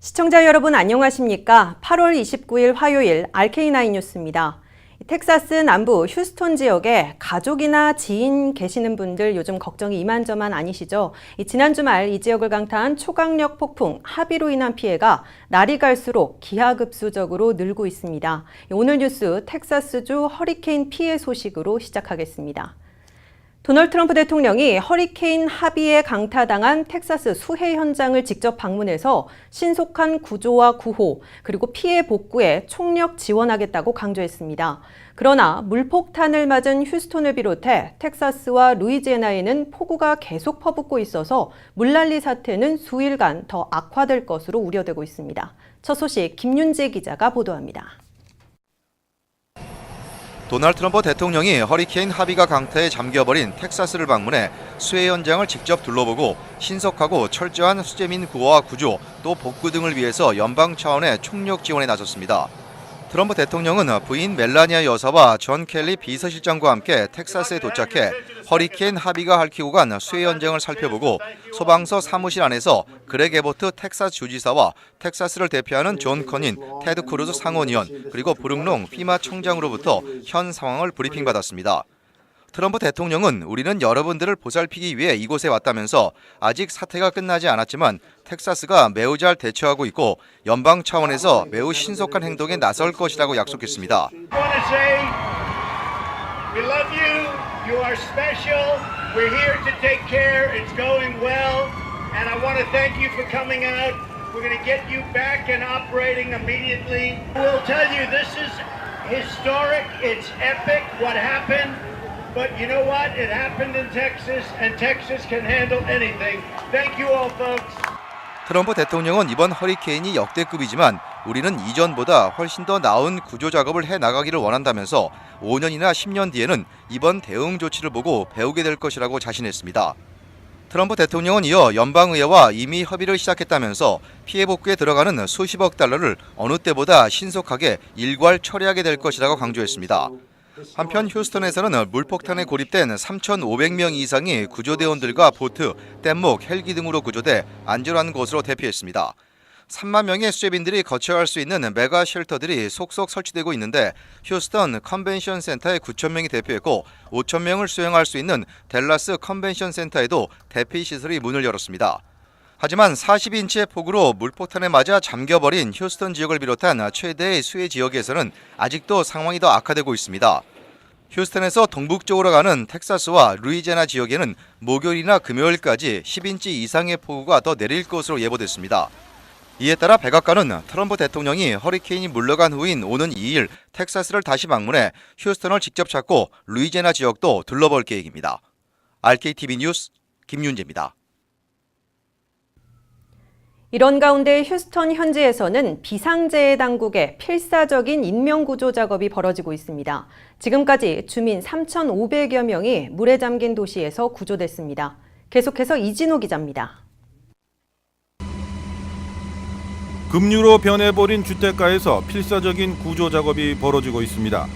시청자 여러분 안녕하십니까? 8월 29일 화요일 RK9 뉴스입니다. 텍사스 남부 휴스턴 지역에 가족이나 지인 계시는 분들 요즘 걱정이 이만저만 아니시죠? 지난 주말 이 지역을 강타한 초강력 폭풍 하비로 인한 피해가 날이 갈수록 기하급수적으로 늘고 있습니다. 오늘 뉴스 텍사스주 허리케인 피해 소식으로 시작하겠습니다. 도널드 트럼프 대통령이 허리케인 하비에 강타당한 텍사스 수해 현장을 직접 방문해서 신속한 구조와 구호, 그리고 피해 복구에 총력 지원하겠다고 강조했습니다. 그러나 물폭탄을 맞은 휴스턴을 비롯해 텍사스와 루이지애나에는 폭우가 계속 퍼붓고 있어서 물난리 사태는 수일간 더 악화될 것으로 우려되고 있습니다. 첫 소식 김윤재 기자가 보도합니다. 도널드 트럼프 대통령이 허리케인 하비가 강타에 잠겨버린 텍사스를 방문해 수해 현장을 직접 둘러보고 신속하고 철저한 수재민 구호와 구조, 또 복구 등을 위해서 연방 차원의 총력 지원에 나섰습니다. 트럼프 대통령은 부인 멜라니아 여사와 존 켈리 비서실장과 함께 텍사스에 도착해 허리케인 하비가 핥히고 간 수해 현장을 살펴보고 소방서 사무실 안에서 그렉 에버트 텍사스 주지사와 텍사스를 대표하는 존 커닌, 테드 크루즈 상원의원, 그리고 브룩농 피마 청장으로부터 현 상황을 브리핑받았습니다. 트럼프 대통령은 우리는 여러분들을 보살피기 위해 이곳에 왔다면서 아직 사태가 끝나지 않았지만 텍사스가 매우 잘 대처하고 있고 연방 차원에서 매우 신속한 행동에 나설 것이라고 약속했습니다. But you know what? It happened in Texas, and Texas can handle anything. Thank you all, folks. 트럼프 대통령은 이번 허리케인이 역대급이지만 우리는 이전보다 훨씬 더 나은 구조 작업을 해나가기를 원한다면서 5년이나 10년 뒤에는 이번 대응 조치를 보고 배우게 될 것이라고 자신했습니다. 트럼프 대통령은 이어 연방의회와 이미 협의를 시작했다면서 피해 복구에 들어가는 수십억 달러를 어느 때보다 신속하게 일괄 처리하게 될 것이라고 강조했습니다. 한편 휴스턴에서는 물폭탄에 고립된 3,500명 이상의 구조대원들과 보트, 뗏목, 헬기 등으로 구조돼 안전한 곳으로 대피했습니다. 3만 명의 수재빈들이 거쳐야 할 수 있는 메가 쉘터들이 속속 설치되고 있는데 휴스턴 컨벤션 센터에 9,000명이 대피했고 5,000명을 수용할 수 있는 댈러스 컨벤션 센터에도 대피 시설이 문을 열었습니다. 하지만 40인치의 폭우로 물폭탄에 맞아 잠겨버린 휴스턴 지역을 비롯한 최대의 수해 지역에서는 아직도 상황이 더 악화되고 있습니다. 휴스턴에서 동북쪽으로 가는 텍사스와 루이지애나 지역에는 목요일이나 금요일까지 10인치 이상의 폭우가 더 내릴 것으로 예보됐습니다. 이에 따라 백악관은 트럼프 대통령이 허리케인이 물러간 후인 오는 2일 텍사스를 다시 방문해 휴스턴을 직접 찾고 루이지애나 지역도 둘러볼 계획입니다. RKTV 뉴스 김윤재입니다. 이런 가운데 휴스턴 현지에서는 비상재해 당국의 필사적인 인명구조 작업이 벌어지고 있습니다. 지금까지 주민 3,500여 명이 물에 잠긴 도시에서 구조됐습니다. 계속해서 이진호 기자입니다. 급류로 변해버린 주택가에서 필사적인 구조 작업이 벌어지고 있습니다.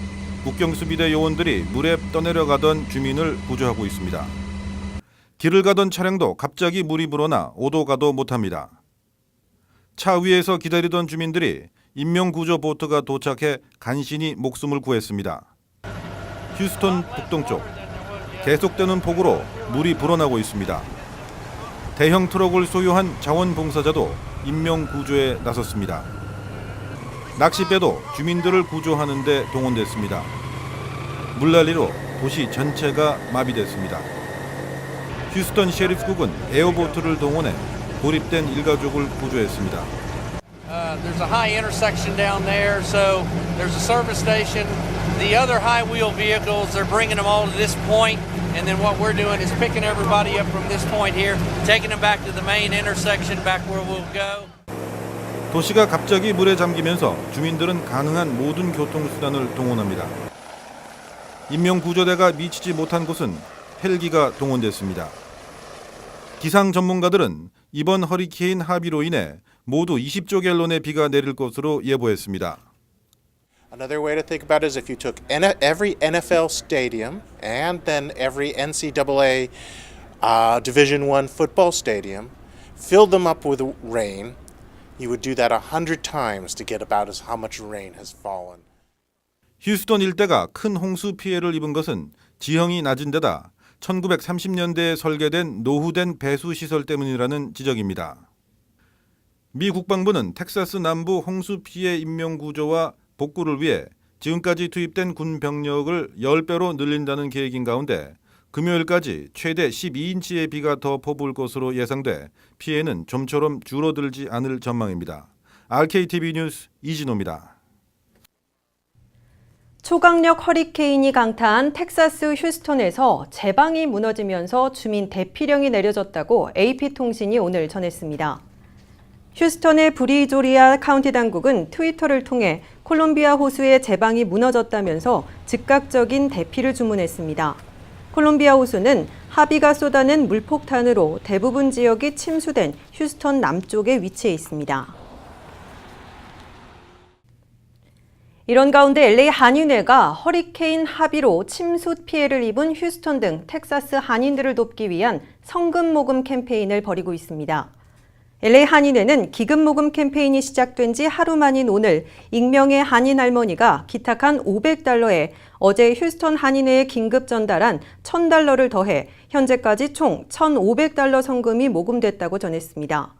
국경수비대 요원들이 물에 떠내려가던 주민을 구조하고 있습니다. 길을 가던 차량도 갑자기 물이 불어나 오도 가도 못합니다. 차 위에서 기다리던 주민들이 인명구조 보트가 도착해 간신히 목숨을 구했습니다. 휴스턴 북동쪽 계속되는 폭우로 물이 불어나고 있습니다. 대형 트럭을 소유한 자원봉사자도 인명구조에 나섰습니다. 낚싯배도 주민들을 구조하는 데 동원됐습니다. 물난리로 도시 전체가 마비됐습니다. 휴스턴 셰리프국은 에어보트를 동원해 고립된 일가족을 구조했습니다. There's a high intersection down there, so there's a service station. The other high wheel vehicles, they're bringing them all to this point, and then what we're doing is picking everybody up from this point here, taking them back to the main intersection, back where we'll go. 도시가 갑자기 물에 잠기면서 주민들은 가능한 모든 교통수단을 동원합니다. 인명구조대가 미치지 못한 곳은 헬기가 동원됐습니다. 기상 전문가들은 이번 허리케인 하비로 인해 모두 20조 갤론의 비가 내릴 것으로 예보했습니다. Another way to think about it is if you took every NFL stadium and then every NCAA Division I football stadium, filled them up with rain, You would do that 100 times to get about as how much rain has fallen. 휴스턴 일대가 큰 홍수 피해를 입은 것은 지형이 낮은 데다 1930년대에 설계된 노후된 배수 시설 때문이라는 지적입니다. 미 국방부는 텍사스 남부 홍수 피해 인명 구조와 복구를 위해 지금까지 투입된 군 병력을 10배로 늘린다는 계획인 가운데 금요일까지 최대 12인치의 비가 더 퍼부을 것으로 예상돼 피해는 좀처럼 줄어들지 않을 전망입니다. RKTV 뉴스 이진호입니다. 초강력 허리케인이 강타한 텍사스 휴스턴에서 제방이 무너지면서 주민 대피령이 내려졌다고 AP통신이 오늘 전했습니다. 휴스턴의 브리조리아 카운티 당국은 트위터를 통해 콜롬비아 호수의 제방이 무너졌다면서 즉각적인 대피를 주문했습니다. 콜롬비아 호수는 하비가 쏟아낸 물폭탄으로 대부분 지역이 침수된 휴스턴 남쪽에 위치해 있습니다. 이런 가운데 LA 한인회가 허리케인 하비로 침수 피해를 입은 휴스턴 등 텍사스 한인들을 돕기 위한 성금 모금 캠페인을 벌이고 있습니다. LA 한인회는 기금 모금 캠페인이 시작된 지 하루 만인 오늘 익명의 한인 할머니가 기탁한 $500에 어제 휴스턴 한인회에 긴급 전달한 $1,000를 더해 현재까지 총 $1,500 성금이 모금됐다고 전했습니다.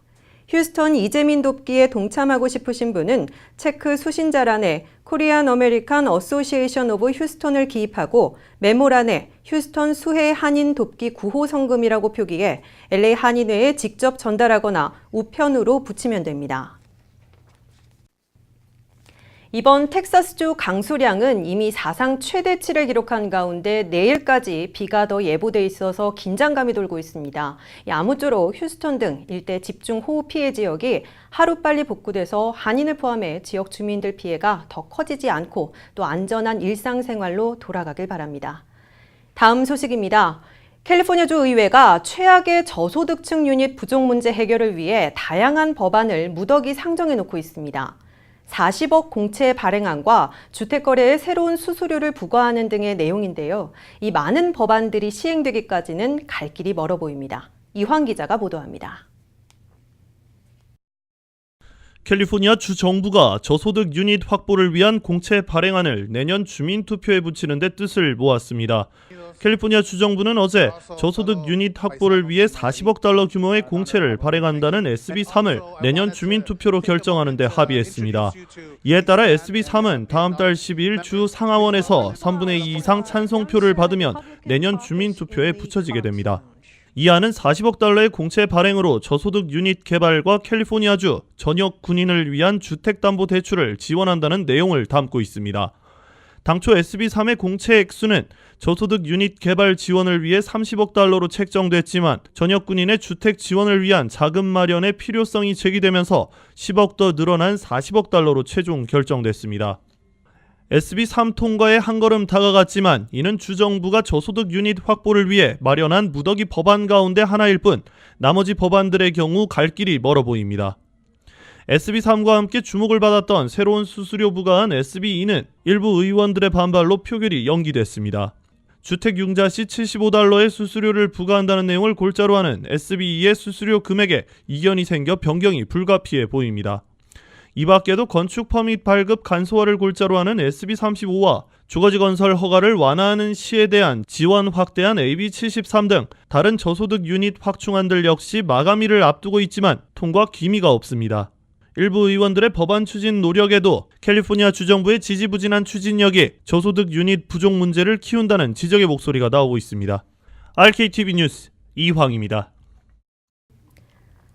휴스턴 이재민 돕기에 동참하고 싶으신 분은 체크 수신자란에 코리안 어메리칸 어소시에이션 오브 휴스턴을 기입하고 메모란에 휴스턴 수해 한인 돕기 구호 성금이라고 표기해 LA 한인회에 직접 전달하거나 우편으로 붙이면 됩니다. 이번 텍사스주 강수량은 이미 사상 최대치를 기록한 가운데 내일까지 비가 더 예보돼 있어서 긴장감이 돌고 있습니다. 아무쪼록 휴스턴 등 일대 집중호우 피해 지역이 하루빨리 복구돼서 한인을 포함해 지역 주민들 피해가 더 커지지 않고 또 안전한 일상생활로 돌아가길 바랍니다. 다음 소식입니다. 캘리포니아주 의회가 최악의 저소득층 유닛 부족 문제 해결을 위해 다양한 법안을 무더기 상정해 놓고 있습니다. 40억 공채 발행안과 주택거래에 새로운 수수료를 부과하는 등의 내용인데요. 이 많은 법안들이 시행되기까지는 갈 길이 멀어 보입니다. 이황 기자가 보도합니다. 캘리포니아 주 정부가 저소득 유닛 확보를 위한 공채 발행안을 내년 주민투표에 붙이는 데 뜻을 모았습니다. 캘리포니아 주 정부는 어제 저소득 유닛 확보를 위해 $40억 규모의 공채를 발행한다는 SB3을 내년 주민투표로 결정하는 데 합의했습니다. 이에 따라 SB3은 다음 달 12일 주 상하원에서 3분의 2 이상 찬성표를 받으면 내년 주민투표에 붙여지게 됩니다. 이 안은 $40억 공채 발행으로 저소득 유닛 개발과 캘리포니아주 전역 군인을 위한 주택담보대출을 지원한다는 내용을 담고 있습니다. 당초 SB3의 공채 액수는 저소득 유닛 개발 지원을 위해 $30억 책정됐지만 전역 군인의 주택 지원을 위한 자금 마련의 필요성이 제기되면서 10억 더 늘어난 $40억 최종 결정됐습니다. SB3 통과에 한 걸음 다가갔지만 이는 주정부가 저소득 유닛 확보를 위해 마련한 무더기 법안 가운데 하나일 뿐 나머지 법안들의 경우 갈 길이 멀어 보입니다. SB3과 함께 주목을 받았던 새로운 수수료 부과안 SB2는 일부 의원들의 반발로 표결이 연기됐습니다. 주택 융자 시 $75의 수수료를 부과한다는 내용을 골자로 하는 SB2의 수수료 금액에 이견이 생겨 변경이 불가피해 보입니다. 이 밖에도 건축 퍼밋 발급 간소화를 골자로 하는 SB35와 주거지 건설 허가를 완화하는 시에 대한 지원 확대한 AB73 등 다른 저소득 유닛 확충안들 역시 마감일을 앞두고 있지만 통과 기미가 없습니다. 일부 의원들의 법안 추진 노력에도 캘리포니아 주정부의 지지부진한 추진력이 저소득 유닛 부족 문제를 키운다는 지적의 목소리가 나오고 있습니다. RKTV 뉴스 이황입니다.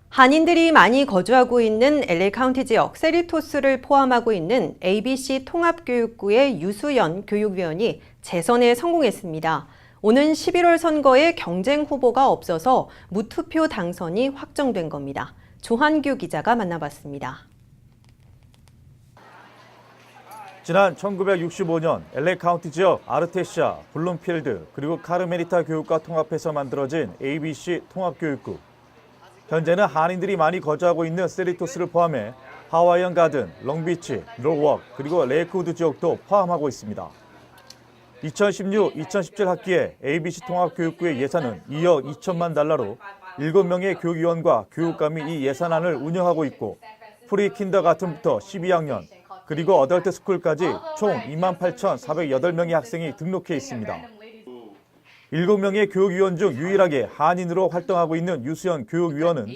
한인들이 많이 거주하고 있는 LA 카운티 지역 세리토스를 포함하고 있는 ABC 통합교육구의 유수연 교육위원이 재선에 성공했습니다. 오는 11월 선거에 경쟁 후보가 없어서 무투표 당선이 확정된 겁니다. 조한규 기자가 만나봤습니다. 지난 1965년 LA 카운티 지역 아르테시아, 블룸필드 그리고 카르메리타 교육과 통합해서 만들어진 ABC 통합교육구. 현재는 한인들이 많이 거주하고 있는 세리토스를 포함해 하와이안 가든, 롱비치, 노워크 그리고 레이크우드 지역도 포함하고 있습니다. 2016-2017 학기에 ABC 통합교육구의 예산은 $2억 2천만 달러로 7명의 교육위원과 교육감이 이 예산안을 운영하고 있고 프리 킨더가튼부터 12학년, 그리고 어덜트 스쿨까지 총 28,408명의 학생이 등록해 있습니다. 7명의 교육위원 중 유일하게 한인으로 활동하고 있는 유수연 교육위원은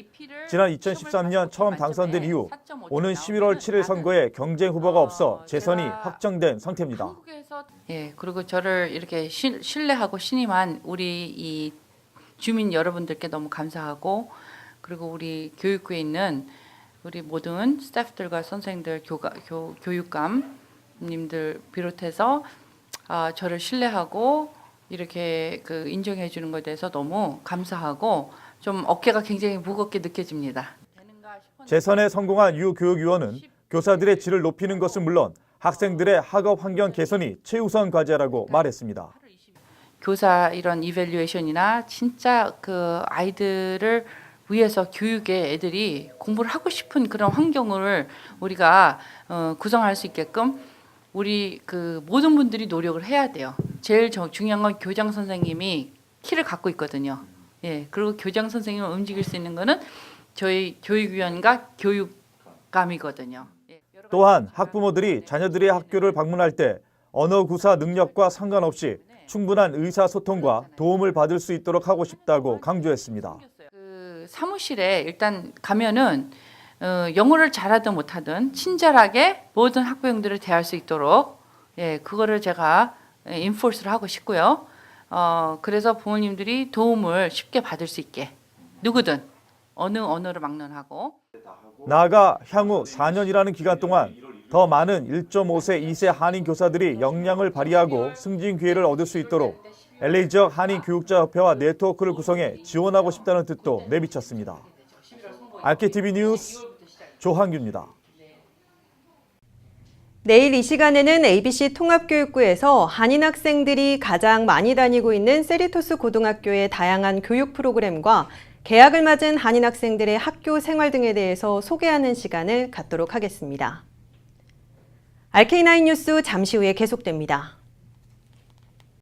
지난 2013년 처음 당선된 이후 오는 11월 7일 선거에 경쟁 후보가 없어 재선이 확정된 상태입니다. 예, 그리고 저를 이렇게 신뢰하고 신임한 우리 이 주민 여러분들께 너무 감사하고, 그리고 우리 교육부에 있는 우리 모든 스태프들과 선생님들, 교육감님들 비롯해서 저를 신뢰하고 이렇게 인정해 주는 것에 대해서 너무 감사하고 좀 어깨가 굉장히 무겁게 느껴집니다. 재선에 성공한 유 교육위원은 교사들의 질을 높이는 것은 물론 학생들의 학업 환경 개선이 최우선 과제라고 말했습니다. 교사 이런 이밸류에이션이나 진짜 아이들을 위해서 교육에 애들이 공부를 하고 싶은 그런 환경을 우리가 구성할 수 있게끔 우리 모든 분들이 노력을 해야 돼요. 제일 중요한 건 교장 선생님이 키를 갖고 있거든요. 예, 그리고 교장 선생님을 움직일 수 있는 거는 저희 교육위원과 교육감이거든요. 예, 또한 학부모들이 자녀들의 학교를 방문할 때 언어 구사 능력과 상관없이 충분한 의사소통과 도움을 받을 수 있도록 하고 싶다고 강조했습니다. 사무실에 일단 가면은 영어를 잘하든 못하든 친절하게 모든 학부형들을 대할 수 있도록, 예, 그거를 제가 인포스를 하고 싶고요. 그래서 부모님들이 도움을 쉽게 받을 수 있게 누구든 어느 언어를 막론하고, 나아가 향후 4년이라는 기간 동안 더 많은 1.5세, 2세 한인 교사들이 역량을 발휘하고 승진 기회를 얻을 수 있도록 LA 지역 한인 교육자협회와 네트워크를 구성해 지원하고 싶다는 뜻도 내비쳤습니다. RKTV 뉴스 조한규입니다. 내일 이 시간에는 ABC 통합교육부에서 한인 학생들이 가장 많이 다니고 있는 세리토스 고등학교의 다양한 교육 프로그램과 개학을 맞은 한인 학생들의 학교 생활 등에 대해서 소개하는 시간을 갖도록 하겠습니다. RK9 뉴스 잠시 후에 계속됩니다.